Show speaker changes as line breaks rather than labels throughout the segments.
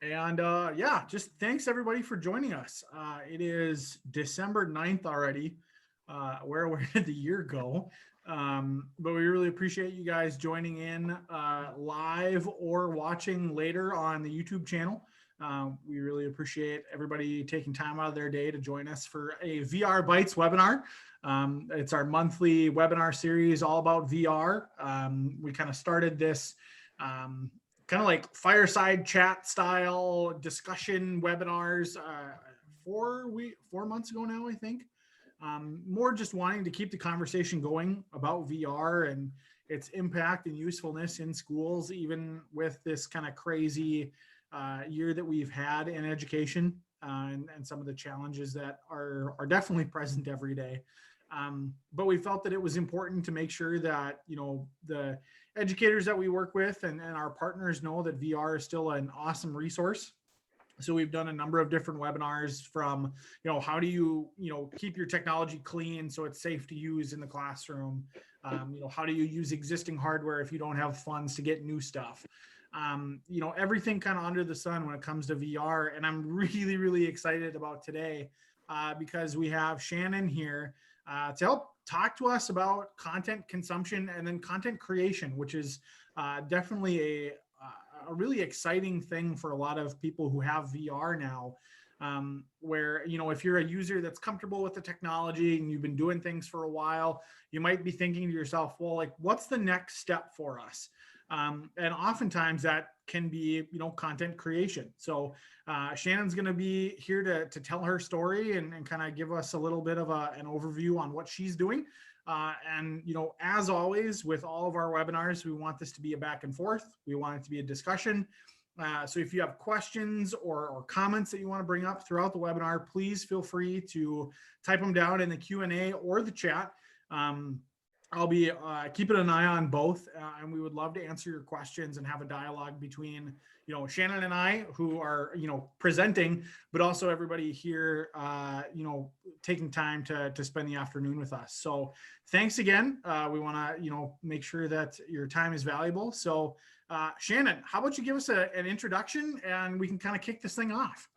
And yeah, just thanks everybody for joining us. It is December 9th already. Where did the year go? But we really appreciate you guys joining in live or watching later on the YouTube channel. We really appreciate everybody taking time out of their day to join us for a VR Bytes webinar. It's our monthly webinar series all about VR. We kind of started this kind of like fireside chat style discussion webinars 4 months ago now, I think. More just wanting to keep the conversation going about VR and its impact and usefulness in schools, even with this kind of crazy year that we've had in education and some of the challenges that are definitely present every day. But we felt that it was important to make sure that, the educators that we work with and our partners know that VR is still an awesome resource. So we've done a number of different webinars from, how do you, keep your technology clean so it's safe to use in the classroom? How do you use existing hardware if you don't have funds to get new stuff? Everything kind of under the sun when it comes to VR. And I'm really, really excited about today because we have Shannon here to help talk to us about content consumption and then content creation, which is definitely a really exciting thing for a lot of people who have VR now, where, if you're a user that's comfortable with the technology and you've been doing things for a while, you might be thinking to yourself, well, like, what's the next step for us? And oftentimes that can be, content creation. So Shannon's going to be here to tell her story and kind of give us a little bit of an overview on what she's doing. And, as always, with all of our webinars, we want this to be a back and forth. We want it to be a discussion. So if you have questions or comments that you want to bring up throughout the webinar, please feel free to type them down in the Q&A or the chat. I'll be keeping an eye on both, and we would love to answer your questions and have a dialogue between, Shannon and I, who are, presenting, but also everybody here, taking time to spend the afternoon with us. So thanks again. We want to, make sure that your time is valuable. So Shannon, how about you give us an introduction and we can kind of kick this thing off.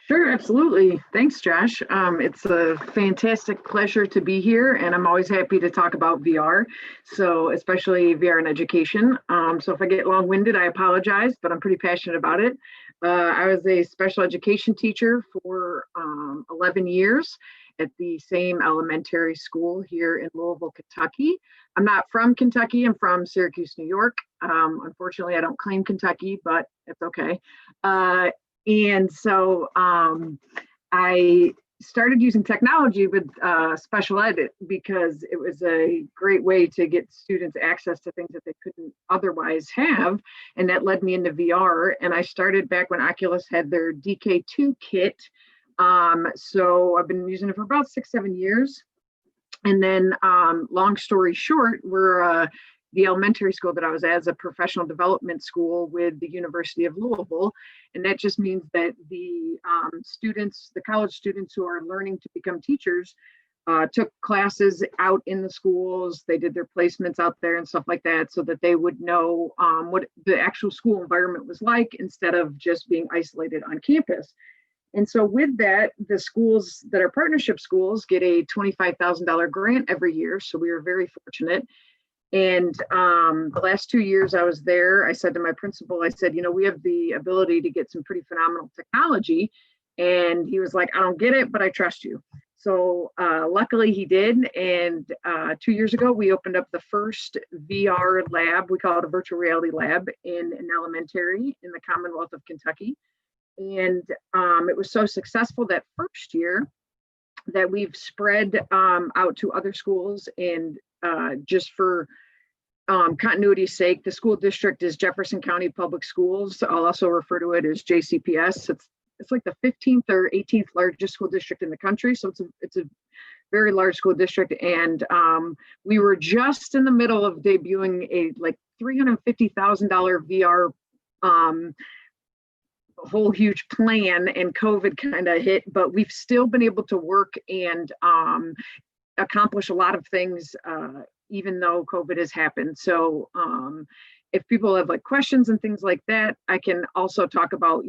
Sure, absolutely. Thanks, Josh. It's a fantastic pleasure to be here, and I'm always happy to talk about VR, so especially VR in education. So if I get long-winded, I apologize, but I'm pretty passionate about it. I was a special education teacher for 11 years at the same elementary school here in Louisville, Kentucky. I'm not from Kentucky. I'm from Syracuse, New York. Unfortunately, I don't claim Kentucky, but it's okay. And so I started using technology with special ed because it was a great way to get students access to things that they couldn't otherwise have. And that led me into VR. And I started back when Oculus had their DK2 kit. So I've been using it for about 6-7 years. And then long story short, we're the elementary school that I was at is a professional development school with the University of Louisville. And that just means that the students, the college students who are learning to become teachers, took classes out in the schools. They did their placements out there and stuff like that so that they would know what the actual school environment was like instead of just being isolated on campus. And so with that, the schools that are partnership schools get a $25,000 grant every year. So we were very fortunate. And the last 2 years I was there, I said to my principal, I said, we have the ability to get some pretty phenomenal technology. And he was like, I don't get it, but I trust you. So luckily he did. And 2 years ago, we opened up the first VR lab. We call it a virtual reality lab in an elementary in the Commonwealth of Kentucky. And it was so successful that first year that we've spread out to other schools. And just for continuity's sake, the school district is Jefferson County Public Schools. I'll also refer to it as JCPS. It's like the 15th or 18th largest school district in the country. So it's a very large school district. And we were just in the middle of debuting a like $350,000 VR whole huge plan, and COVID kind of hit, but we've still been able to work and accomplish a lot of things even though COVID has happened. So if people have like questions and things like that, I can also talk about,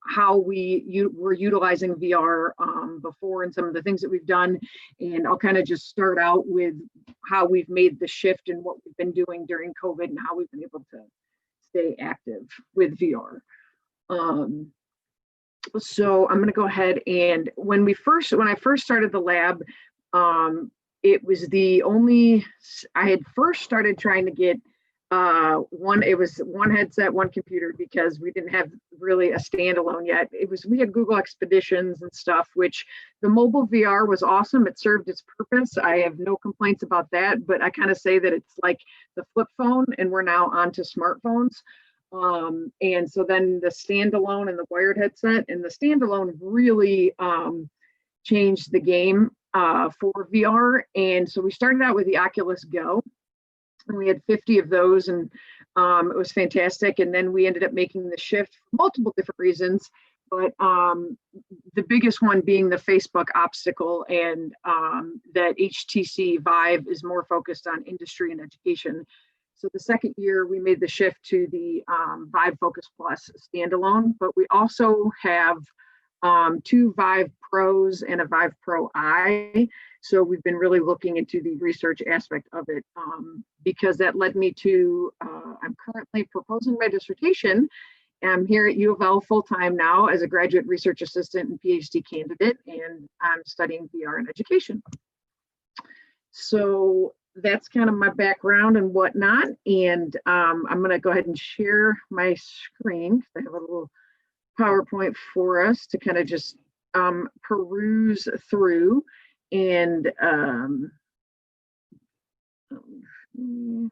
how we're utilizing VR before and some of the things that we've done. And I'll kind of just start out with how we've made the shift and what we've been doing during COVID and how we've been able to stay active with VR. So I'm going to go ahead, and when I first started the lab, it was I had first started trying to get it was one headset, one computer, because we didn't have really a standalone yet. We had Google Expeditions and stuff, which the mobile VR was awesome. It served its purpose. I have no complaints about that, but I kind of say that it's like the flip phone, and we're now onto smartphones. And so then the standalone and the wired headset, and the standalone really changed the game for VR. And so we started out with the Oculus Go, and we had 50 of those, and it was fantastic. And then we ended up making the shift for multiple different reasons, but the biggest one being the Facebook obstacle, and that HTC Vive is more focused on industry and education. So the second year we made the shift to the Vive Focus Plus standalone, but we also have 2 Vive Pros and a Vive Pro I. So we've been really looking into the research aspect of it, because that led me to, I'm currently proposing my dissertation. I'm here at U of L full-time now as a graduate research assistant and PhD candidate, and I'm studying VR in education. So that's kind of my background and whatnot. And I'm going to go ahead and share my screen. I have a little PowerPoint for us to kind of just peruse through. And there we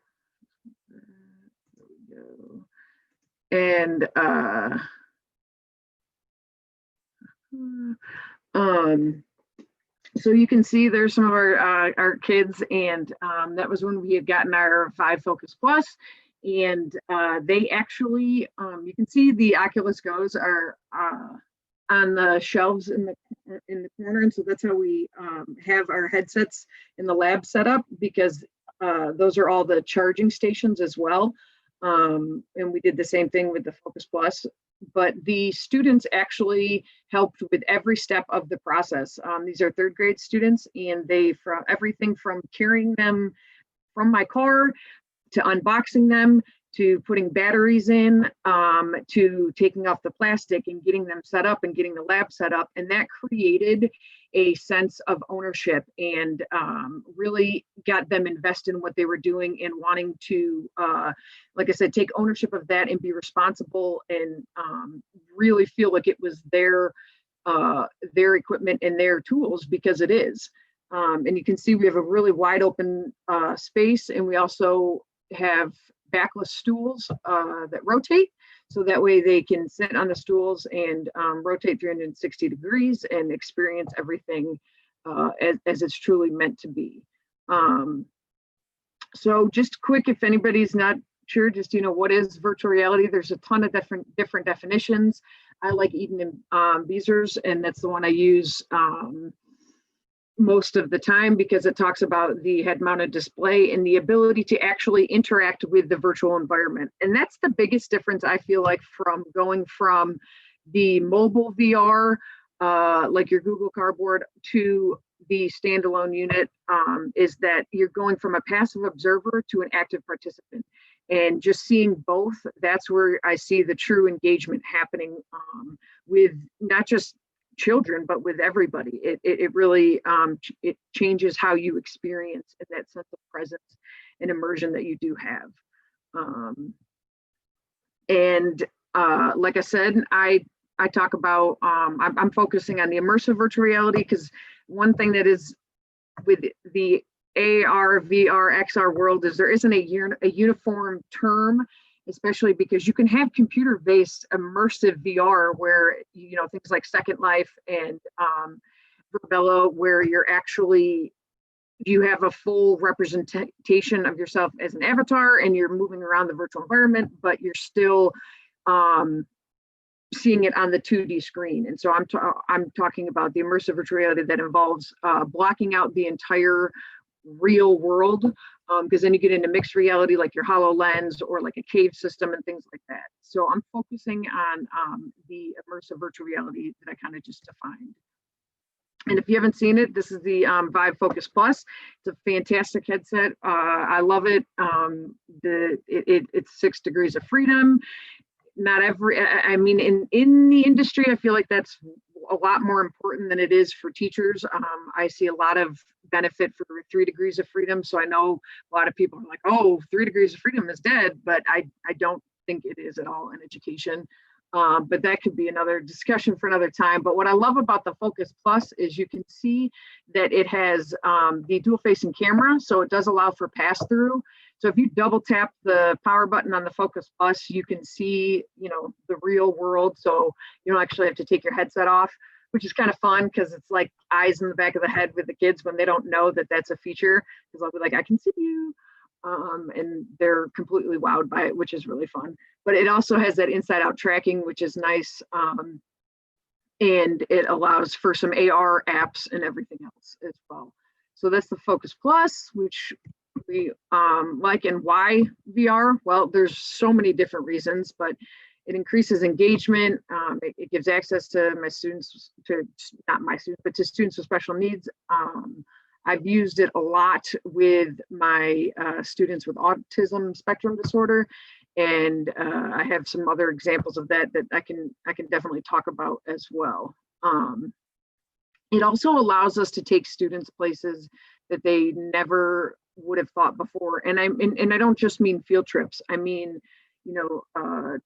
go. And so you can see there's some of our kids, and that was when we had gotten our Vive Focus Plus, and they actually, you can see the Oculus Go's are on the shelves in the corner, and so that's how we have our headsets in the lab set up, because those are all the charging stations as well, and we did the same thing with the Focus Plus. But the students actually helped with every step of the process. These are 3rd grade students, and from everything from carrying them from my car to unboxing them, to putting batteries in, to taking off the plastic and getting them set up and getting the lab set up. And that created a sense of ownership, and really got them invested in what they were doing, and wanting to, like I said, take ownership of that and be responsible, and really feel like it was their equipment and their tools, because it is. And you can see we have a really wide open space, and we also have backless stools that rotate, so that way they can sit on the stools and rotate 360 degrees and experience everything as it's truly meant to be. So just quick, if anybody's not sure, just, what is virtual reality? There's a ton of different definitions. I like Eden and Beezer's, and that's the one I use most of the time, because it talks about the head-mounted display and the ability to actually interact with the virtual environment. And that's the biggest difference, I feel like, from going from the mobile VR, like your Google Cardboard, to the standalone unit, is that you're going from a passive observer to an active participant. And just seeing both, that's where I see the true engagement happening, with not just children, but with everybody. It really it changes how you experience that sense of presence and immersion that you do have. Like I said, I talk about, I'm focusing on the immersive virtual reality, because one thing that is with the AR, VR, XR world is there isn't a uniform term, especially because you can have computer-based immersive VR where, things like Second Life and Verbella, where you have a full representation of yourself as an avatar, and you're moving around the virtual environment, but you're still seeing it on the 2D screen. And so I'm talking about the immersive virtual reality that involves blocking out the entire real world, because then you get into mixed reality like your HoloLens or like a cave system and things like that. So I'm focusing on the immersive virtual reality that I kind of just defined. And if you haven't seen it, this is the Vive Focus Plus. It's a fantastic headset. I love it. It's 6 degrees of freedom. Not every, I mean, in the industry, I feel like that's a lot more important than it is for teachers. I see a lot of benefit for 3 degrees of freedom. So I know a lot of people are like, oh, 3 degrees of freedom is dead, but I don't think it is at all in education. But that could be another discussion for another time. But what I love about the Focus Plus is you can see that it has the dual facing camera. So it does allow for pass through. So if you double tap the power button on the Focus Plus, you can see, you know, the real world. So you don't actually have to take your headset off, which is kind of fun because it's like eyes in the back of the head with the kids when they don't know that that's a feature. Because I'll be like, I can see you. And they're completely wowed by it, which is really fun. But it also has that inside out tracking, which is nice. And it allows for some AR apps and everything else as well. So that's the Focus Plus, which we like. And why VR? Well, there's so many different reasons, but it increases engagement. It gives access to my students, not my students, but to students with special needs. I've used it a lot with my students with autism spectrum disorder, and I have some other examples of that I can definitely talk about as well. It also allows us to take students places that they never would have thought before, and I don't just mean field trips. I mean, you know,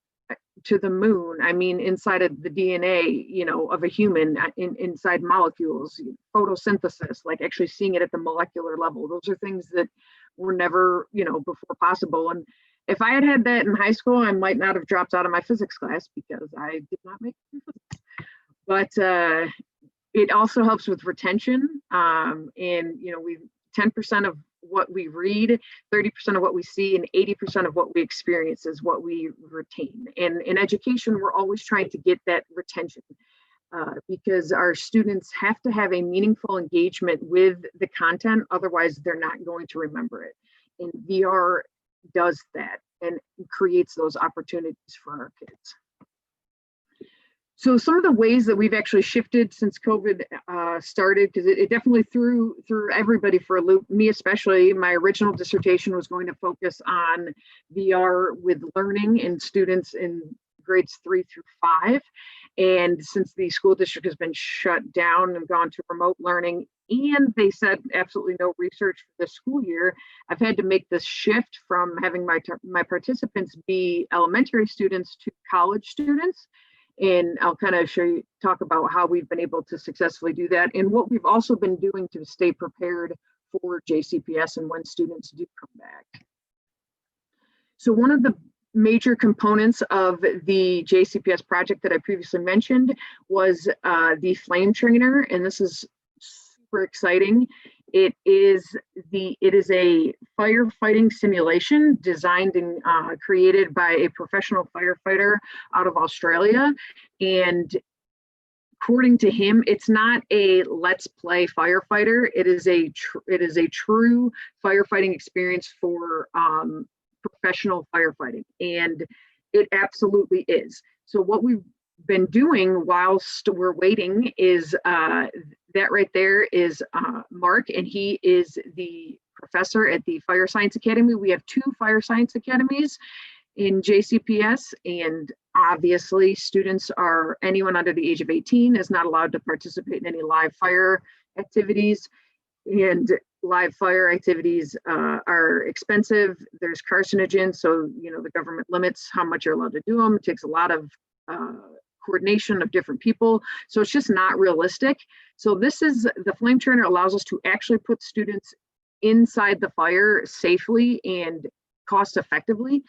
to the moon. I mean, inside of the DNA, you know, of a human, inside molecules, photosynthesis, like actually seeing it at the molecular level. Those are things that were never, you know, before possible. And if I had had that in high school, I might not have dropped out of my physics class because I did not make physics. But it also helps with retention. And, you know, 10% of what we read, 30% of what we see, and 80% of what we experience is what we retain. And in education, we're always trying to get that retention because our students have to have a meaningful engagement with the content, otherwise they're not going to remember it. And VR does that and creates those opportunities for our kids. So some of the ways that we've actually shifted since COVID started, because it definitely threw everybody for a loop, me especially. My original dissertation was going to focus on VR with learning in students in grades 3 through 5. And since the school district has been shut down and gone to remote learning, and they said absolutely no research for this school year, I've had to make this shift from having my participants be elementary students to college students. And I'll kind of talk about how we've been able to successfully do that and what we've also been doing to stay prepared for JCPS and when students do come back. So one of the major components of the JCPS project that I previously mentioned was the flame trainer, and this is super exciting. It is a firefighting simulation designed and created by a professional firefighter out of Australia. And according to him, it's not a let's play firefighter. It is a true firefighting experience for professional firefighting, and it absolutely is. So what we've been doing whilst we're waiting is that right there is Mark, and he is the professor at the Fire Science Academy. We have 2 Fire Science Academies in JCPS, and obviously anyone under the age of 18 is not allowed to participate in any live fire activities, and live fire activities are expensive. There's carcinogens, so you know the government limits how much you're allowed to do them. It takes a lot of coordination of different people, so it's just not realistic. So the flame trainer allows us to actually put students inside the fire safely and cost effectively.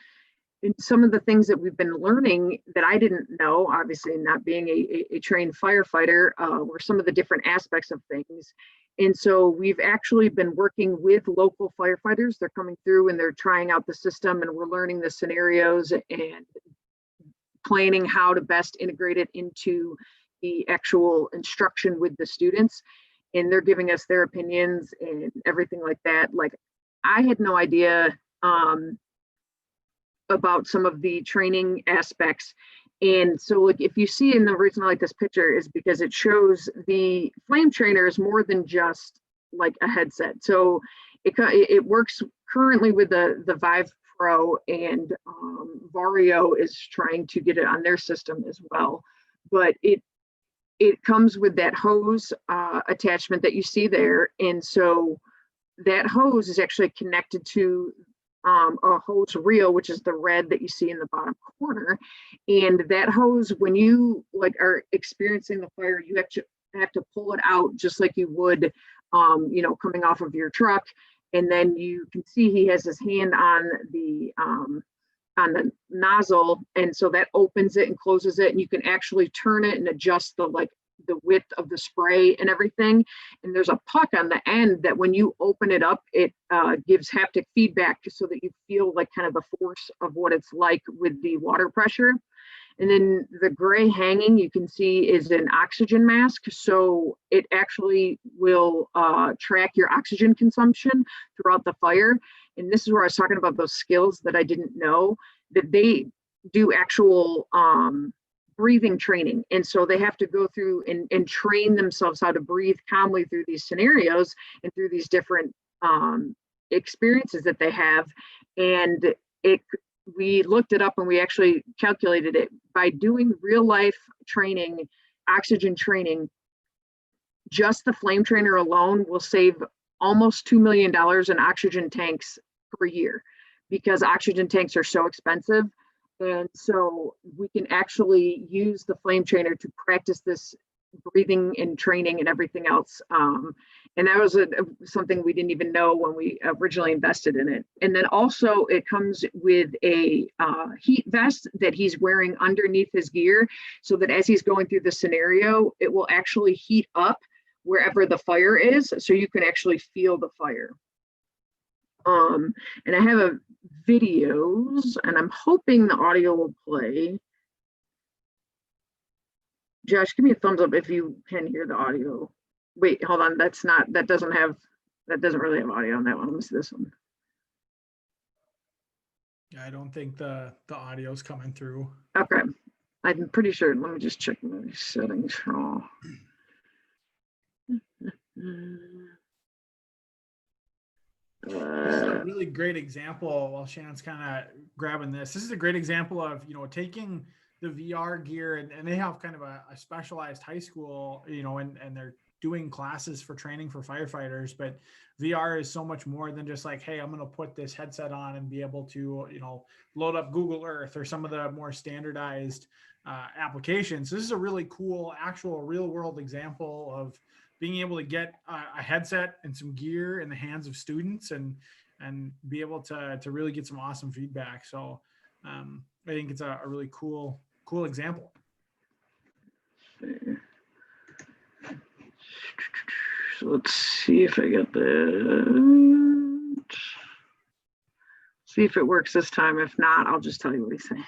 And some of the things that we've been learning that I didn't know, obviously not being a trained firefighter, were some of the different aspects of things. And so we've actually been working with local firefighters. They're coming through and they're trying out the system, and we're learning the scenarios and planning how to best integrate it into the actual instruction with the students. And they're giving us their opinions and everything like that. Like, I had no idea about some of the training aspects. And so like if you see, in the reason I like this picture is because it shows the flame trainer is more than just like a headset. So it works currently with the Vive Pro, and Vario is trying to get it on their system as well. But it comes with that hose attachment that you see there. And so that hose is actually connected to a hose reel, which is the red that you see in the bottom corner. And that hose, when you like are experiencing the fire, you have to pull it out just like you would, coming off of your truck. And then you can see he has his hand on the nozzle, and so that opens it and closes it, and you can actually turn it and adjust the width of the spray and everything. And there's a puck on the end that when you open it up, it gives haptic feedback so that you feel like kind of the force of what it's like with the water pressure. And then the gray hanging you can see is an oxygen mask. So it actually will track your oxygen consumption throughout the fire. And this is where I was talking about those skills that I didn't know, that they do actual breathing training. And so they have to go through and train themselves how to breathe calmly through these scenarios and through these different experiences that they have. And we looked it up, and we actually calculated it by doing real life training, oxygen training. Just the flame trainer alone will save almost $2 million in oxygen tanks per year, because oxygen tanks are so expensive. And so we can actually use the flame trainer to practice this breathing and training and everything else. And that was something we didn't even know when we originally invested in it. And then also it comes with a heat vest that he's wearing underneath his gear, so that as he's going through the scenario, it will actually heat up wherever the fire is, so you can actually feel the fire. And I have videos, and I'm hoping the audio will play. Josh, give me a thumbs up if you can hear the audio. Wait, hold on. That doesn't really have audio on that one. Let me see this one.
Yeah, I don't think the audio's coming through.
Okay. I'm pretty sure. Let me just check my settings.
This is a really great example while Shannon's kind of grabbing this. This is a great example of, taking the VR gear, and they have kind of a specialized high school, and they're doing classes for training for firefighters. But VR is so much more than just like, hey, I'm going to put this headset on and be able to, load up Google Earth or some of the more standardized applications. This is a really cool, actual real world example of being able to get a headset and some gear in the hands of students and be able to really get some awesome feedback. So I think it's a really cool example.
So let's see if I get that. See if it works this time. If not, I'll just tell you what he's saying.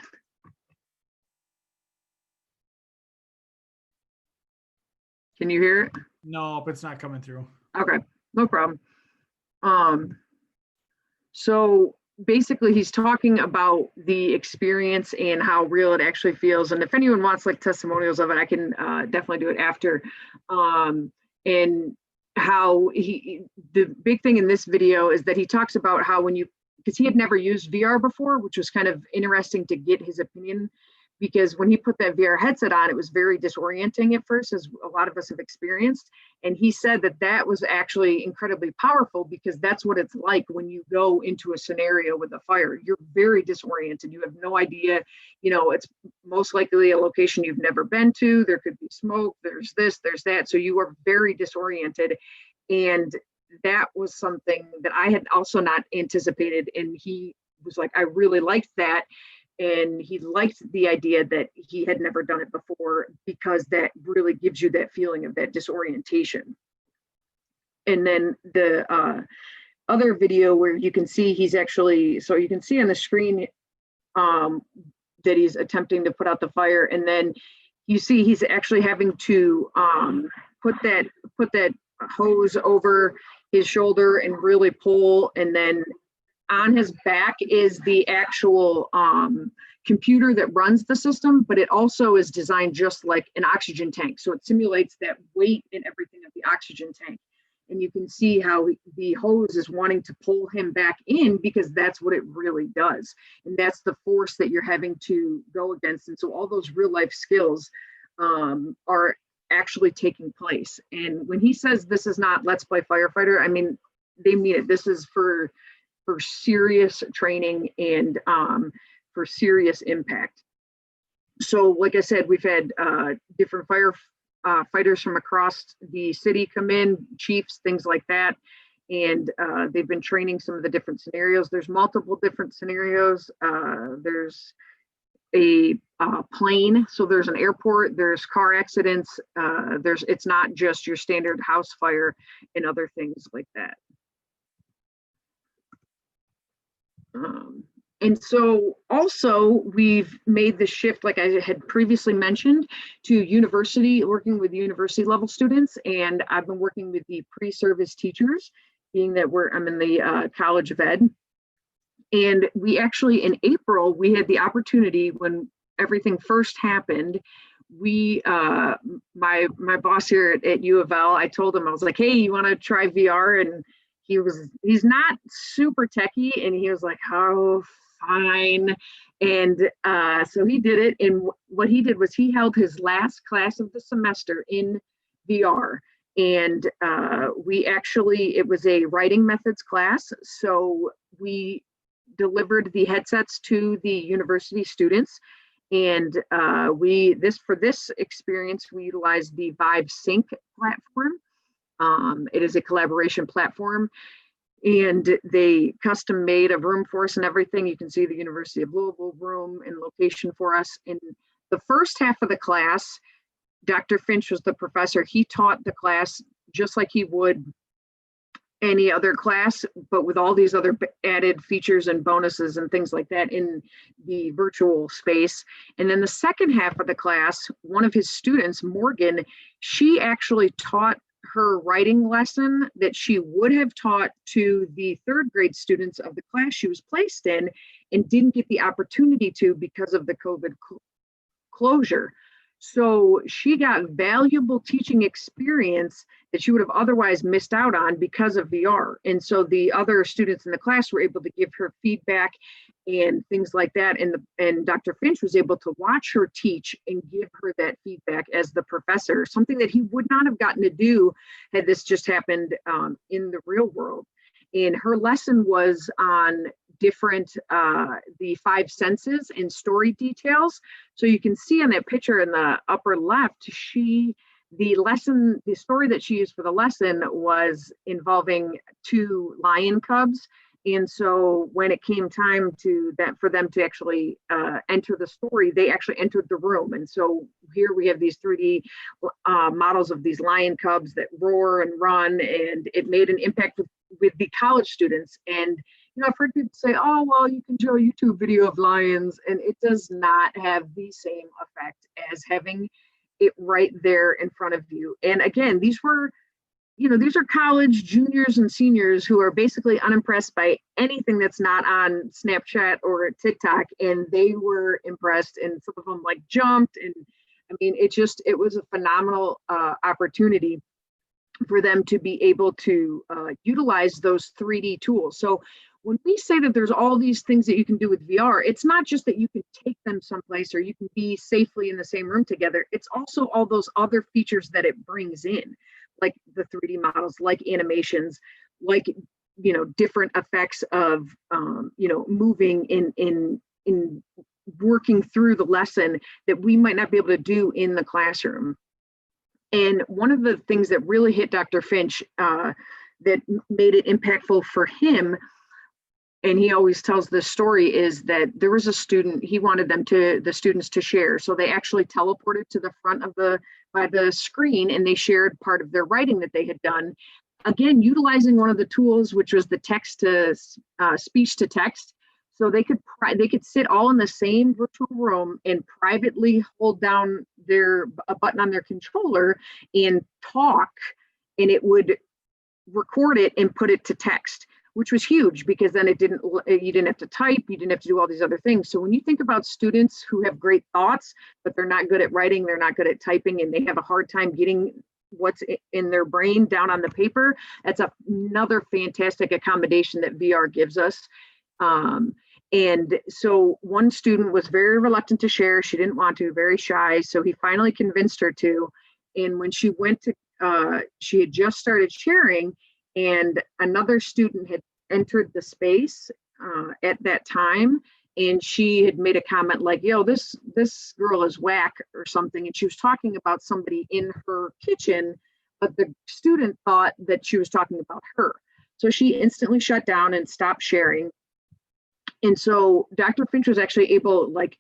Can you hear it?
No, but it's not coming through.
Okay, no problem. So basically he's talking about the experience and how real it actually feels. And if anyone wants like testimonials of it, I can definitely do it after. And how the big thing in this video is that he talks about how because he had never used VR before, which was kind of interesting to get his opinion, because when he put that VR headset on, it was very disorienting at first, as a lot of us have experienced. And he said that was actually incredibly powerful, because that's what it's like when you go into a scenario with a fire. You're very disoriented. You have no idea, it's most likely a location you've never been to. There could be smoke, there's this, there's that. So you are very disoriented. And that was something that I had also not anticipated. And he was like, I really liked that. And he liked the idea that he had never done it before, because that really gives you that feeling of that disorientation. And then the other video where you can see he's actually, so you can see on the screen that he's attempting to put out the fire. And then you see he's actually having to put that hose over his shoulder and really pull, and then on his back is the actual computer that runs the system, but it also is designed just like an oxygen tank. So it simulates that weight and everything of the oxygen tank. And you can see how the hose is wanting to pull him back in, because that's what it really does. And that's the force that you're having to go against. And so all those real life skills are actually taking place. And when he says this is not let's play firefighter, I mean, they mean it. This is for serious training and for serious impact. So like I said, we've had different firefighters from across the city come in, chiefs, things like that. And they've been training some of the different scenarios. There's multiple different scenarios. There's a plane, so there's an airport, there's car accidents, it's not just your standard house fire and other things like that. And so also we've made the shift, like I had previously mentioned, to working with university level students. And I've been working with the pre-service teachers, being that I'm in the College of Ed. And we actually, in April, we had the opportunity when everything first happened. My boss here at U of L, I told him, I was like, hey, you want to try VR? And he's not super techie, and he was like, oh, fine. And so he did it. And what he did was he held his last class of the semester in VR. And it was a writing methods class. So we delivered the headsets to the university students. And for this experience, we utilized the Vive Sync platform. It is a collaboration platform, and they custom made a room for us and everything. You can see the University of Louisville room and location for us. In the first half of the class, Dr. Finch was the professor. He taught the class just like he would any other class, but with all these other added features and bonuses and things like that in the virtual space. And then the second half of the class, one of his students, Morgan, she actually taught her writing lesson that she would have taught to the third grade students of the class she was placed in, and didn't get the opportunity to because of the COVID closure. So she got valuable teaching experience that she would have otherwise missed out on because of VR. And so the other students in the class were able to give her feedback and things like that. And Dr. Finch was able to watch her teach and give her that feedback as the professor, something that he would not have gotten to do had this just happened in the real world. And her lesson was on the 5 senses and story details. So you can see on that picture in the upper left, the story that she used for the lesson was involving 2 lion cubs. And so when it came time for them to actually enter the story, they actually entered the room. And so here we have these 3D models of these lion cubs that roar and run, and it made an impact with the college students. And I've heard people say, oh, well, you can show a YouTube video of lions, and it does not have the same effect as having it right there in front of you. And again, these are college juniors and seniors who are basically unimpressed by anything that's not on Snapchat or TikTok, and they were impressed, and some of them jumped. And I mean, it was a phenomenal opportunity for them to be able to utilize those 3D tools. So when we say that there's all these things that you can do with VR, it's not just that you can take them someplace or you can be safely in the same room together. It's also all those other features that it brings in, like the 3D models, like animations, like, different effects of, moving in working through the lesson that we might not be able to do in the classroom. And one of the things that really hit Dr. Finch that made it impactful for him, and he always tells this story, is that there was a student, he wanted the students to share. So they actually teleported to the front by the screen, and they shared part of their writing that they had done. Again, utilizing one of the tools, which was the text to speech to text. So they could sit all in the same virtual room and privately hold down a button on their controller and talk, and it would record it and put it to text, which was huge because then you didn't have to type, you didn't have to do all these other things. So when you think about students who have great thoughts, but they're not good at writing, they're not good at typing, and they have a hard time getting what's in their brain down on the paper, that's another fantastic accommodation that VR gives us. And so one student was very reluctant to share. She didn't want to, very shy. So he finally convinced her to. And when she went to, she had just started sharing, and another student had entered the space at that time. And she had made a comment like, yo, this girl is whack or something. And she was talking about somebody in her kitchen, but the student thought that she was talking about her. So she instantly shut down and stopped sharing. And so Dr. Finch was actually able, like,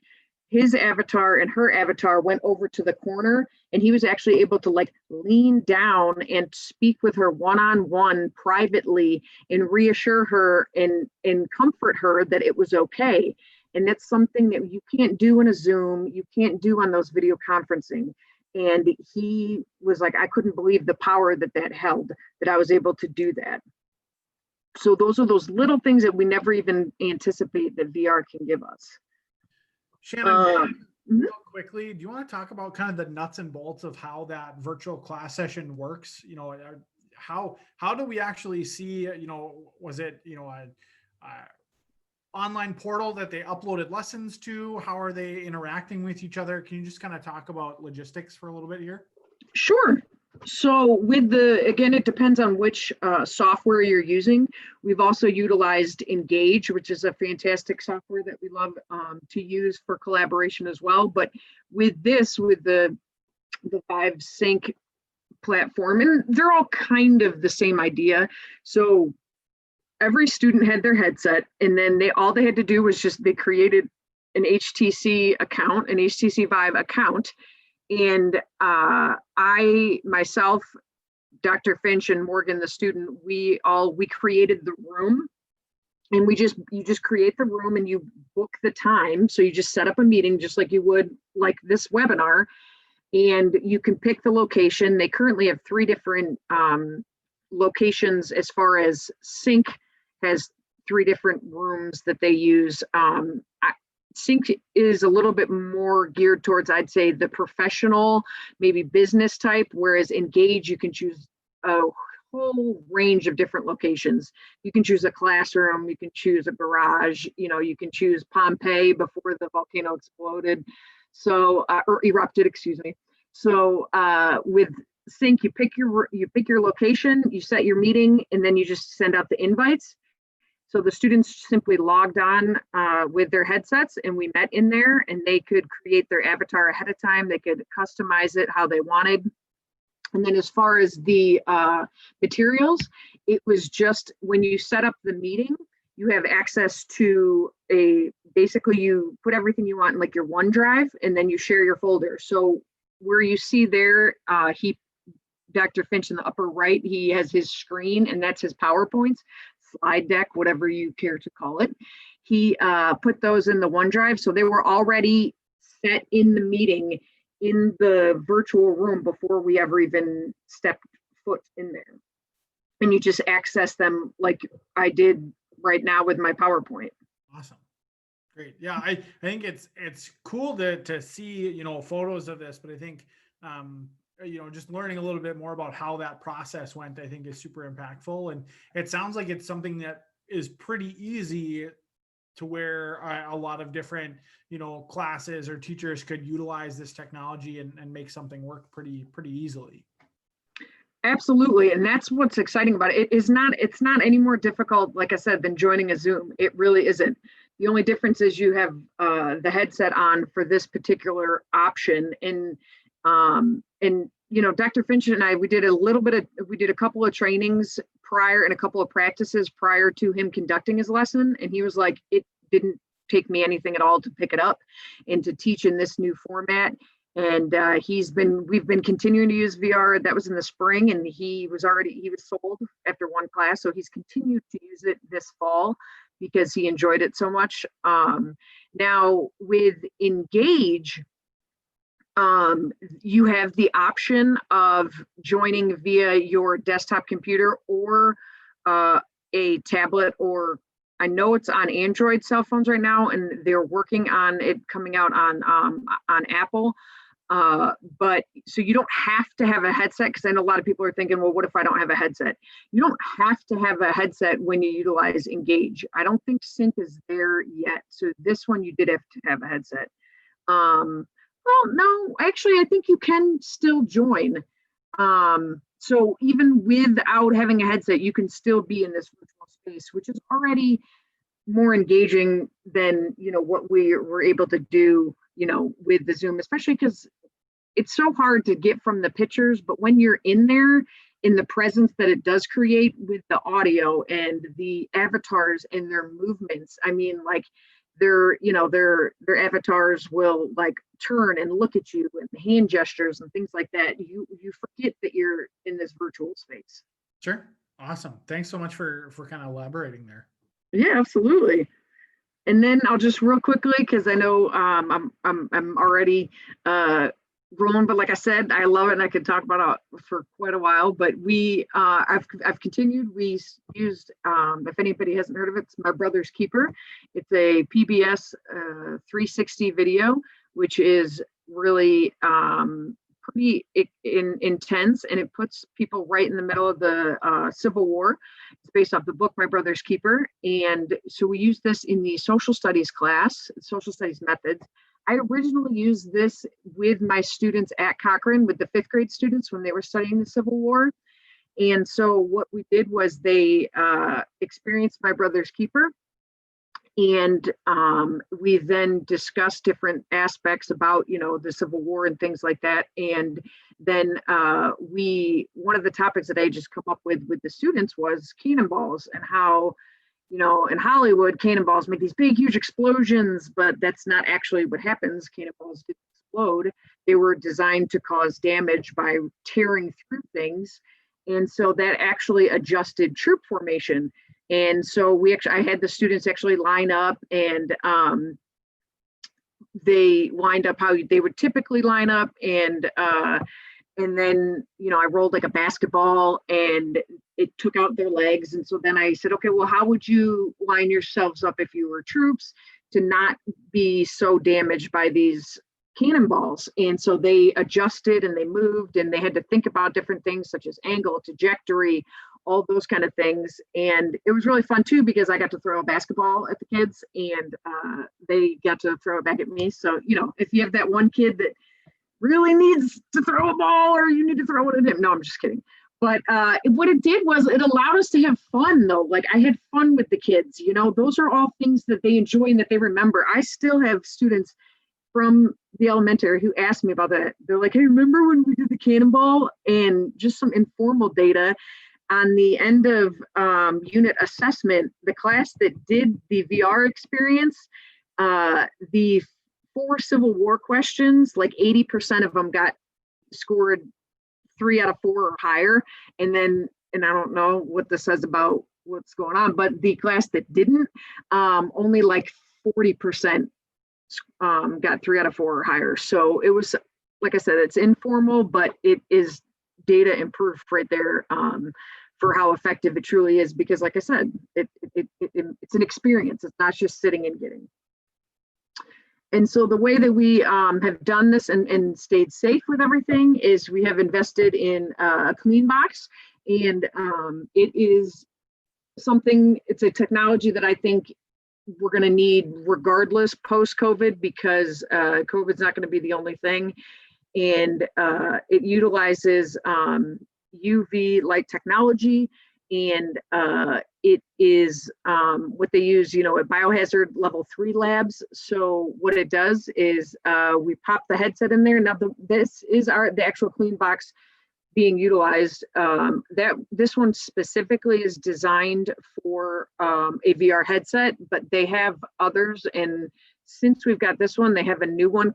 his avatar and her avatar went over to the corner, and he was actually able to like lean down and speak with her one-on-one privately and reassure her and comfort her that it was okay. And that's something that you can't do in a Zoom, you can't do on those video conferencing. And he was like, I couldn't believe the power that held, that I was able to do that. So those are those little things that we never even anticipate that VR can give us.
Shannon, real quickly, do you want to talk about kind of the nuts and bolts of how that virtual class session works? You know, how do we actually see, you know, was it, you know, a online portal that they uploaded lessons to? How are they interacting with each other? Can you just kind of talk about logistics for a little bit here?
Sure. So again, it depends on which software you're using. We've also utilized Engage, which is a fantastic software that we love to use for collaboration as well. But with the Vive Sync platform, and they're all kind of the same idea. So every student had their headset, and then all they had to do was they created an HTC account, an HTC Vive account. And I, myself, Dr. Finch, and Morgan, the student, we created the room, and you just create the room and you book the time. So you just set up a meeting just like you would like this webinar, and you can pick the location. They currently have 3 different locations. As far as Sync has 3 different rooms that they use. Sync is a little bit more geared towards, I'd say, the professional, maybe business type, whereas Engage, you can choose a whole range of different locations. You can choose a classroom, you can choose a garage, you know, you can choose Pompeii before the volcano exploded, so or erupted, excuse me. So with Sync, you pick your location, you set your meeting, and then you just send out the invites. So the students simply logged on with their headsets, and we met in there, and they could create their avatar ahead of time. They could customize it how they wanted. And then as far as the materials, it was just when you set up the meeting, you have access to basically you put everything you want in like your OneDrive, and then you share your folder. So where you see there, Dr. Finch in the upper right, he has his screen, and that's his PowerPoints. Slide deck, whatever you care to call it. He put those in the OneDrive, so they were already set in the meeting in the virtual room before we ever even stepped foot in there. And you just access them like I did right now with my PowerPoint.
Awesome. Great. Yeah, I think it's cool to see, you know, photos of this, but I think you know, just learning a little bit more about how that process went, I think is super impactful. And it sounds like it's something that is pretty easy to where a lot of different, you know, classes or teachers could utilize this technology and make something work pretty easily.
Absolutely. And that's what's exciting about it. It's not any more difficult, like I said, than joining a Zoom. It really isn't. The only difference is you have the headset on for this particular option. And you know, Dr. Finch and I, we did a couple of trainings prior and a couple of practices prior to him conducting his lesson. And he was like, it didn't take me anything at all to pick it up and to teach in this new format. And we've been continuing to use VR. That was in the spring, and he was sold after one class. So he's continued to use it this fall because he enjoyed it so much. Now with Engage, You have the option of joining via your desktop computer or a tablet, or I know it's on Android cell phones right now, and they're working on it coming out on Apple. But so you don't have to have a headset, because I know a lot of people are thinking, well, what if I don't have a headset? You don't have to have a headset when you utilize Engage. I don't think Sync is there yet. So this one you did have to have a headset. Well, no, actually, I think you can still join. So even without having a headset, you can still be in this virtual space, which is already more engaging than, what we were able to do, with the Zoom, especially because it's so hard to get from the pictures, but when you're in there, in the presence that it does create with the audio and the avatars and their movements, I mean, like their avatars will like turn and look at you, and hand gestures and things like that. You forget that you're in this virtual space.
Sure. Awesome. Thanks so much for kind of elaborating there.
Yeah, absolutely. And then I'll just real quickly, because I know I'm already rolling, but like I said, I love it and I could talk about it for quite a while. But I've continued. We used, if anybody hasn't heard of it, it's My Brother's Keeper. It's a PBS 360 video, which is really pretty intense, and it puts people right in the middle of the Civil War. It's based off the book My Brother's Keeper, and so we use this in the social studies class, social studies methods. I originally used this with my students at Cochrane, with the 5th grade students when they were studying the Civil War. And so what we did was they experienced My Brother's Keeper, and we then discussed different aspects about, the Civil War and things like that. And then one of the topics that I just come up with the students was cannonballs, and how, in Hollywood, cannonballs make these big, huge explosions, but that's not actually what happens. Cannonballs didn't explode. They were designed to cause damage by tearing through things. And so that actually adjusted troop formation. And so I had the students actually line up, and they lined up how they would typically line up. And then, I rolled like a basketball, and it took out their legs. And so then I said, okay, well, how would you line yourselves up if you were troops to not be so damaged by these cannonballs? And so they adjusted and they moved, and they had to think about different things such as angle, trajectory, all those kind of things. And it was really fun too, because I got to throw a basketball at the kids, and they got to throw it back at me. So, if you have that one kid that really needs to throw a ball, or you need to throw it at him. No, I'm just kidding. But what it did was it allowed us to have fun, though. Like, I had fun with the kids, those are all things that they enjoy and that they remember. I still have students from the elementary who asked me about that. They're like, hey, remember when we did the cannonball? And just some informal data on the end of unit assessment, the class that did the VR experience, the 4 Civil War questions, like 80% of them got scored 3 out of 4 or higher. And I don't know what this says about what's going on, but the class that didn't, only like 40% got 3 out of 4 or higher. So it was, like I said, it's informal, but it is data and proof right there for how effective it truly is. Because like I said, it's an experience. It's not just sitting and getting. And so the way that we have done this and stayed safe with everything is we have invested in a clean box, and it is it's a technology that I think we're going to need regardless post-COVID, because COVID's not going to be the only thing. And it utilizes UV light technology, and it is what they use, at biohazard level 3 labs. So what it does is we pop the headset in there. Now this is the actual clean box being utilized. This one specifically is designed for a VR headset, but they have others. And since we've got this one, they have a new one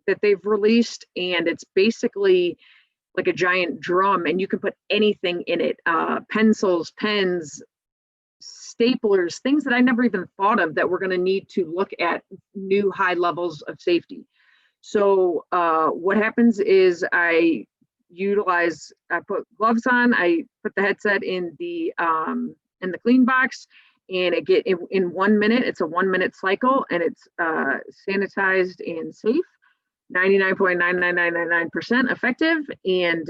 that they've released, and it's basically like a giant drum, and you can put anything in it, pencils, pens, staplers, things that I never even thought of that we're going to need to look at new high levels of safety. So what happens is I put gloves on, I put the headset in the clean box, and in 1 minute, it's a 1 minute cycle, and it's sanitized and safe. 99.99999% effective. And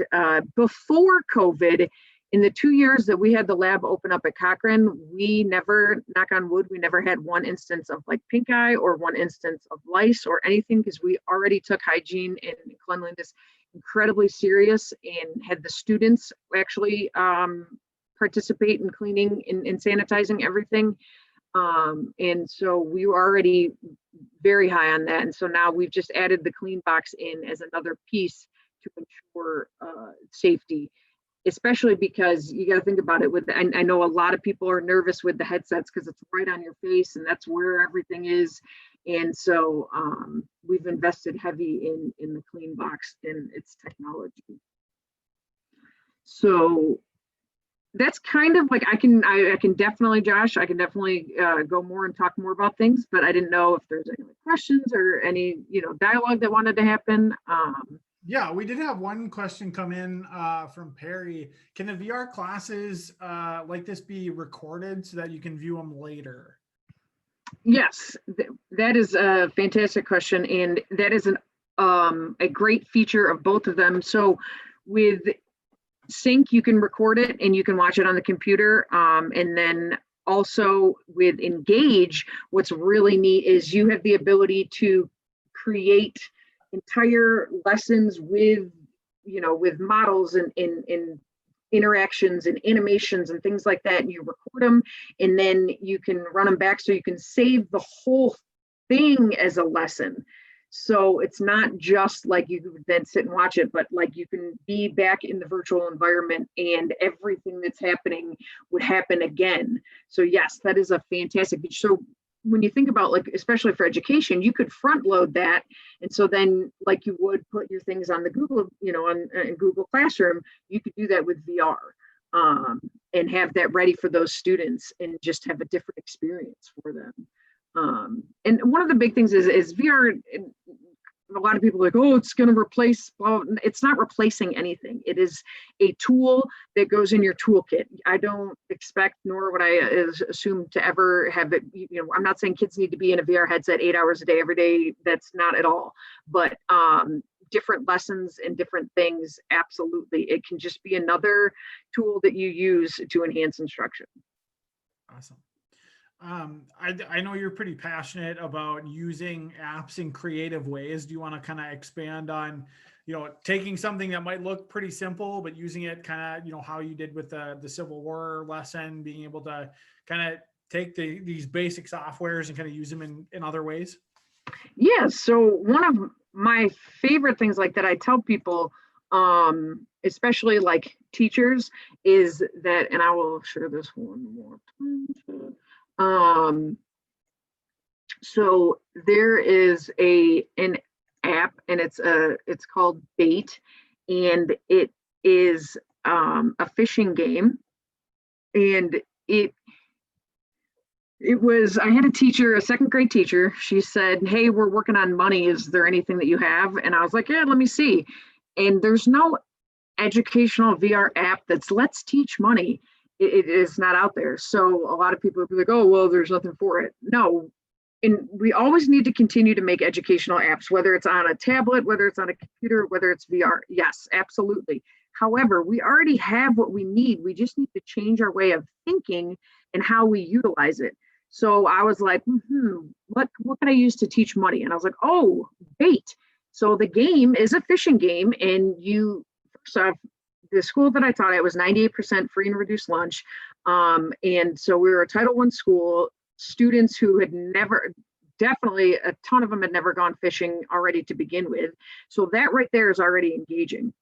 before COVID, in the 2 years that we had the lab open up at Cochrane, we never, knock on wood, we never had one instance of like pink eye or one instance of lice or anything, because we already took hygiene and cleanliness incredibly serious and had the students actually participate in cleaning and sanitizing everything. And so we were already very high on that. And so now we've just added the clean box in as another piece to ensure safety, especially because you got to think about it I know a lot of people are nervous with the headsets because it's right on your face and that's where everything is. And so we've invested heavy in the clean box and its technology. So that's kind of like I can definitely, Josh, I can definitely go more and talk more about things, but I didn't know if there's any questions or any dialogue that wanted to happen.
Yeah, we did have one question come in from Perry. Can the VR classes like this be recorded so that you can view them later?
Yes, that is a fantastic question, and that is a great feature of both of them. So with Sync, you can record it and you can watch it on the computer. And then also with Engage, what's really neat is you have the ability to create entire lessons with models and interactions and animations and things like that. And you record them and then you can run them back, so you can save the whole thing as a lesson. So it's not just like you could then sit and watch it, but like you can be back in the virtual environment and everything that's happening would happen again. So yes, that is a fantastic feature. So when you think about, like, especially for education, you could front load that. And so then like you would put your things on the Google, in Google Classroom, you could do that with VR and have that ready for those students and just have a different experience for them. And one of the big things is VR. A lot of people are like, oh, it's going to replace. Well, it's not replacing anything. It is a tool that goes in your toolkit. I don't expect, nor would I assume to ever have it. I'm not saying kids need to be in a VR headset 8 hours a day, every day. That's not at all. But different lessons and different things, absolutely. It can just be another tool that you use to enhance instruction.
Awesome. I know you're pretty passionate about using apps in creative ways. Do you want to kind of expand on, taking something that might look pretty simple, but using it kind of, how you did with the Civil War lesson, being able to kind of take these basic softwares and kind of use them in other ways?
Yeah. So one of my favorite things like that I tell people, especially like teachers, is that, and I will share this one more time. So there is an app, and it's called Bait, and it is a fishing game. And it was, I had a teacher, a second grade teacher. She said, "Hey, we're working on money. Is there anything that you have?" And I was like, "Yeah, let me see." And there's no educational VR app that's let's teach money. It is not out there. So a lot of people will be like, "Oh, well, there's nothing for it." No. And we always need to continue to make educational apps, whether it's on a tablet, whether it's on a computer, whether it's VR. Yes, absolutely. However, we already have what we need. We just need to change our way of thinking and how we utilize it. So I was like, what can I use to teach money? And I was like, oh, Bait. So the game is a fishing game, and the school that I taught at was 98% free and reduced lunch. And so we were a Title I school, students who had never, definitely a ton of them had never gone fishing already to begin with. So that right there is already engaging.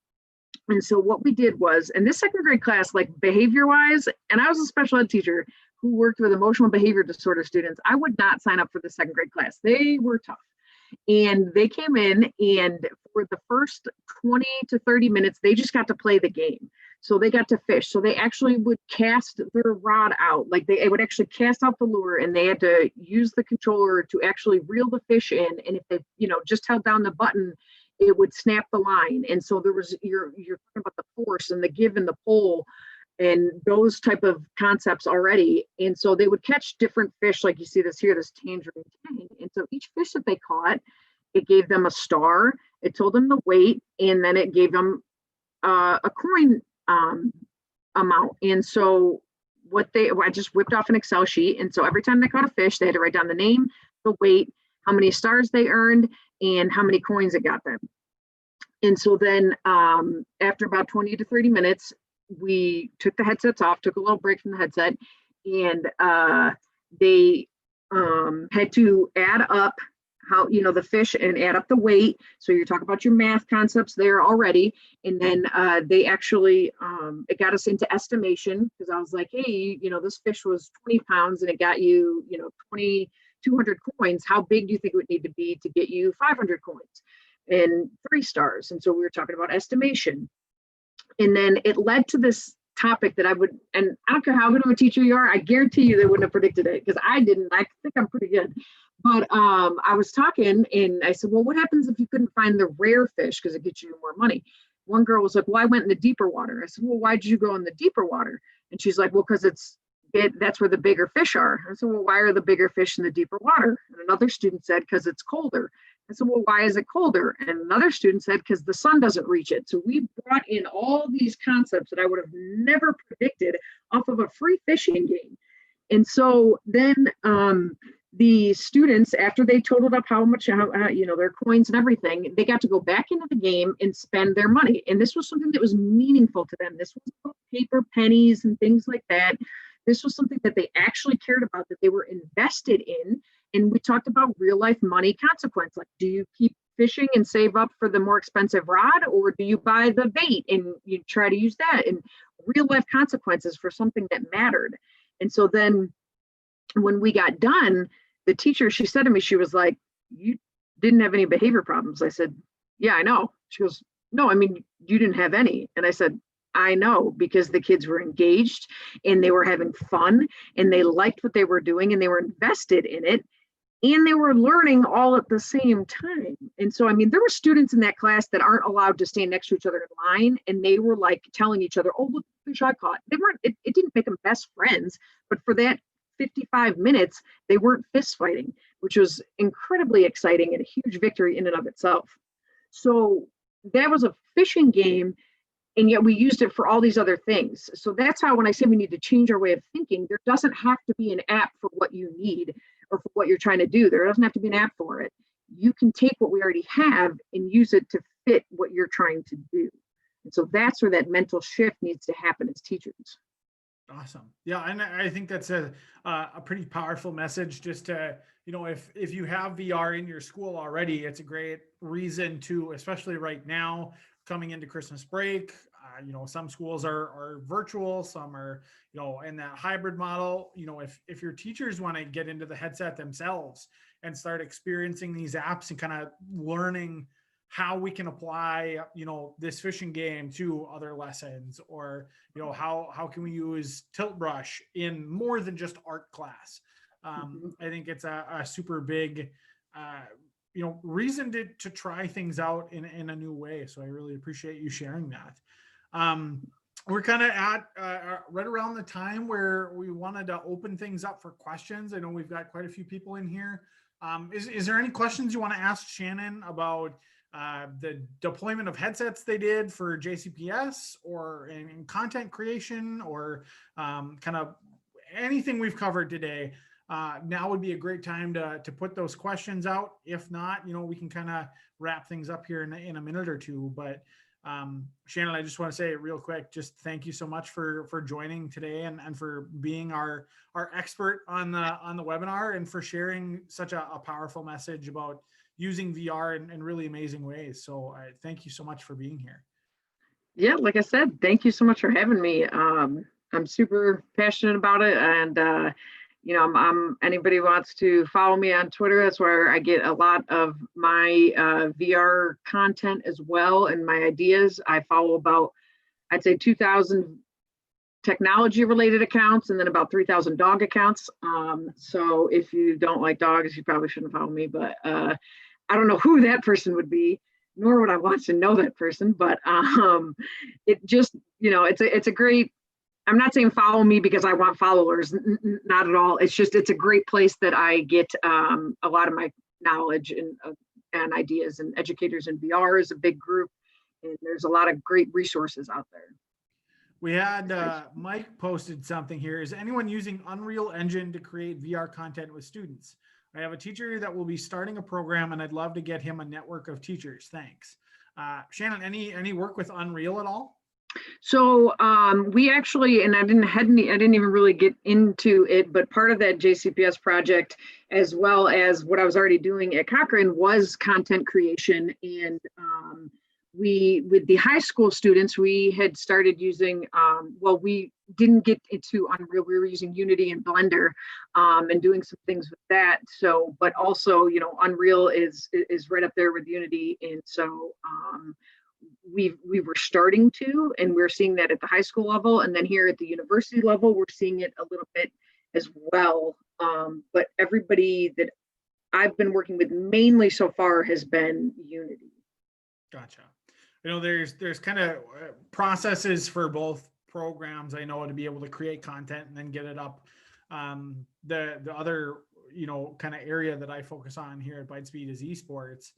And so what we did was, in this second grade class, like behavior wise, and I was a special ed teacher who worked with emotional behavior disorder students, I would not sign up for the second grade class. They were tough. And they came in, and for the first 20 to 30 minutes, they just got to play the game. So they got to fish. So they actually would cast their rod out. Like they would actually cast out the lure, and they had to use the controller to actually reel the fish in. And if they, just held down the button, it would snap the line. And so there was, you're talking about the force and the give and the pull and those type of concepts already. And so they would catch different fish, like you see this here, this tangerine tang. And so each fish that they caught, it gave them a star, it told them the weight, and then it gave them a coin amount. And so I just whipped off an Excel sheet. And so every time they caught a fish, they had to write down the name, the weight, how many stars they earned, and how many coins it got them. And so then after about 20 to 30 minutes, we took the headsets off, took a little break from the headset, and they had to add up how, the fish and add up the weight. So you're talking about your math concepts there already. And then they actually, it got us into estimation, because I was like, hey, this fish was 20 pounds and it got you, 200 coins. How big do you think it would need to be to get you 500 coins and 3 stars? And so we were talking about estimation. And then it led to this topic that and I don't care how good of a teacher you are, I guarantee you they wouldn't have predicted it, because I didn't. I think I'm pretty good. But I was talking and I said, well, what happens if you couldn't find the rare fish, because it gets you more money? One girl was like, well, I went in the deeper water. I said, well, why did you go in the deeper water? And she's like, well, because that's where the bigger fish are. I said, well, why are the bigger fish in the deeper water? And another student said, because it's colder. I said, well, why is it colder? And another student said, because the sun doesn't reach it. So we brought in all these concepts that I would have never predicted off of a free fishing game. And so then the students, after they totaled up how much, their coins and everything, they got to go back into the game and spend their money. And this was something that was meaningful to them. This was paper pennies and things like that. This was something that they actually cared about, that they were invested in. And we talked about real life money consequence. Like, do you keep fishing and save up for the more expensive rod, or do you buy the bait and you try to use that? And real life consequences for something that mattered. And so then when we got done, the teacher, she said to me, she was like, you didn't have any behavior problems. I said, yeah, I know. She goes, no, I mean, you didn't have any. And I said, I know, because the kids were engaged and they were having fun and they liked what they were doing and they were invested in it and they were learning all at the same time. And so, I mean, there were students in that class that aren't allowed to stand next to each other in line, and they were like telling each other, oh, look, the fish I caught. They weren't, it didn't make them best friends, but for that 55 minutes, they weren't fist fighting, which was incredibly exciting and a huge victory in and of itself. So that was a fishing game, and yet we used it for all these other things. So that's how, when I say we need to change our way of thinking, there doesn't have to be an app for what you need or for what you're trying to do. There doesn't have to be an app for it. You can take what we already have and use it to fit what you're trying to do. And so that's where that mental shift needs to happen as teachers.
Awesome. Yeah. And I think that's a pretty powerful message, just to, if you have VR in your school already, it's a great reason to, especially right now, coming into Christmas break. Some schools are virtual, some are, in that hybrid model. If your teachers want to get into the headset themselves and start experiencing these apps and kind of learning how we can apply, this fishing game to other lessons, or, how can we use tilt brush in more than just art class? I think it's a super big, reason to try things out in a new way. So I really appreciate you sharing that. We're kind of at right around the time where we wanted to open things up for questions. I know we've got quite a few people in here. Is there any questions you want to ask Shannon about the deployment of headsets they did for JCPS, or in content creation, or kind of anything we've covered today? Now would be a great time to put those questions out. If not, we can kind of wrap things up here in a minute or two. But Shannon, I just want to say real quick, just thank you so much for joining today and for being our expert on the webinar, and for sharing such a powerful message about using VR in really amazing ways. So thank you so much for being here.
Yeah, like I said, thank you so much for having me. I'm super passionate about it, and I'm anybody who wants to follow me on Twitter, that's where I get a lot of my VR content as well, and my ideas. I follow about I'd say 2,000 technology related accounts and then about 3,000 dog accounts. So if you don't like dogs, you probably shouldn't follow me, but I don't know who that person would be, nor would I want to know that person, but it just, it's a great, I'm not saying follow me because I want followers, not at all. It's just, it's a great place that I get a lot of my knowledge and ideas, and educators in VR is a big group. And there's a lot of great resources out there.
We had Mike posted something here. Is anyone using Unreal Engine to create VR content with students? I have a teacher that will be starting a program and I'd love to get him a network of teachers. Thanks. Shannon, any work with Unreal at all?
So we actually, and I didn't even really get into it, but part of that JCPS project, as well as what I was already doing at Cochrane, was content creation. And with the high school students, we had started using, well, we didn't get into Unreal, we were using Unity and Blender and doing some things with that. So, but also, Unreal is right up there with Unity. And so we were starting to, and we're seeing that at the high school level. And then here at the university level, we're seeing it a little bit as well. But everybody that I've been working with mainly so far has been Unity.
Gotcha. There's kind of processes for both programs, I know, to be able to create content and then get it up. The other, kind of area that I focus on here at Bytes is esports.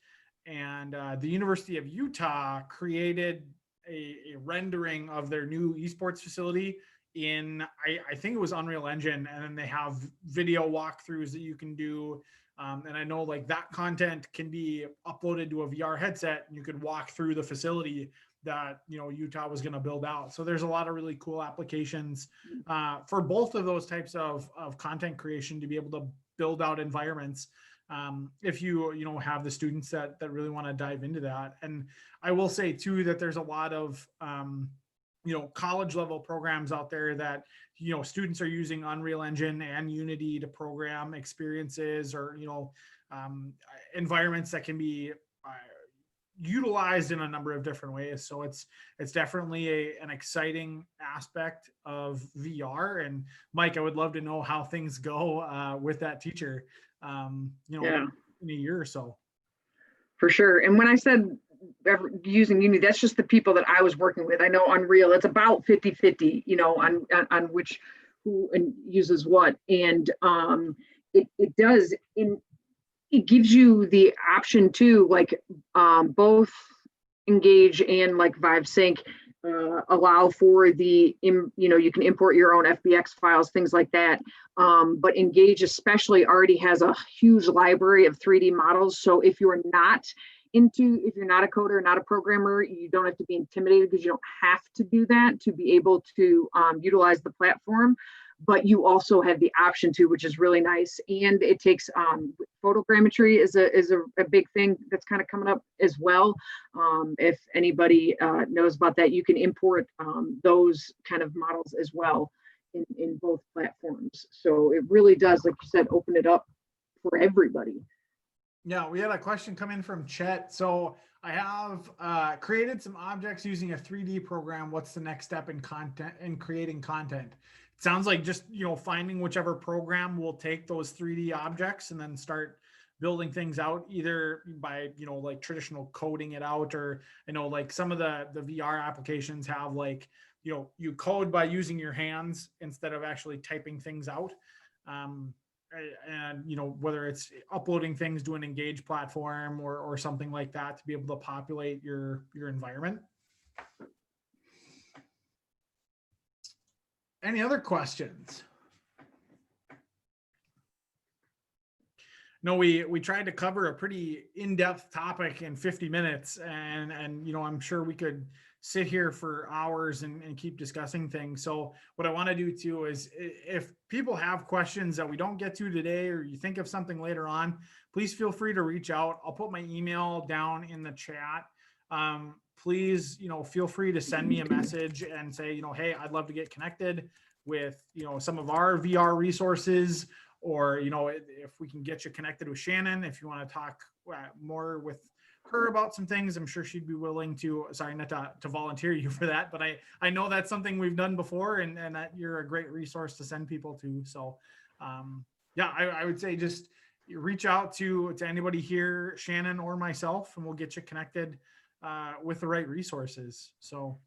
And the University of Utah created a rendering of their new esports facility in, I think it was Unreal Engine. And then they have video walkthroughs that you can do. And I know like that content can be uploaded to a VR headset and you could walk through the facility that, Utah was going to build out. So there's a lot of really cool applications for both of those types of content creation to be able to build out environments. If you have the students that really want to dive into that. And I will say too, that there's a lot of, college level programs out there that, students are using Unreal Engine and Unity to program experiences or, environments that can be utilized in a number of different ways. So it's definitely an exciting aspect of VR. And Mike, I would love to know how things go with that teacher, in a year or so.
For sure. And when I said using Unity, that's just the people that I was working with. I know Unreal, it's about 50-50, on which who uses what. And it does, it gives you the option to like both Engage and like Vive Sync allow for the, you can import your own FBX files, things like that. But Engage especially already has a huge library of 3D models. So if you're not a coder, not a programmer, you don't have to be intimidated because you don't have to do that to be able to utilize the platform. But you also have the option to, which is really nice. And it takes photogrammetry is a big thing that's kind of coming up as well. If anybody knows about that, you can import those kind of models as well in both platforms. So it really does, like you said, open it up for everybody.
Yeah, we had a question come in from Chet. So I have created some objects using a 3D program. What's the next step in creating content? It sounds like just, finding whichever program will take those 3D objects and then start building things out either by, like traditional coding it out, or I know like some of the VR applications have like, you code by using your hands instead of actually typing things out. And whether it's uploading things to an Engage platform or something like that to be able to populate your environment. Any other questions? No, we tried to cover a pretty in-depth topic in 50 minutes, and I'm sure we could sit here for hours and keep discussing things. So what I want to do too is, if people have questions that we don't get to today, or you think of something later on, please feel free to reach out. I'll put my email down in the chat. Please, feel free to send me a message and say, hey, I'd love to get connected with, some of our VR resources, or, if we can get you connected with Shannon, if you want to talk more with her about some things, I'm sure she'd be willing to, sorry, not to volunteer you for that, but I know that's something we've done before, and that you're a great resource to send people to. So yeah, I would say just reach out to anybody here, Shannon or myself, and we'll get you connected with the right resources. So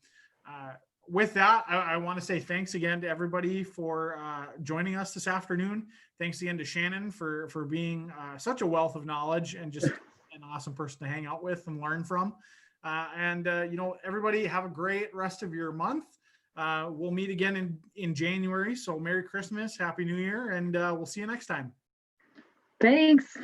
with that, I want to say thanks again to everybody for joining us this afternoon. Thanks again to Shannon for being such a wealth of knowledge and just an awesome person to hang out with and learn from. And everybody have a great rest of your month. We'll meet again in January. So Merry Christmas, Happy New Year, and we'll see you next time.
Thanks.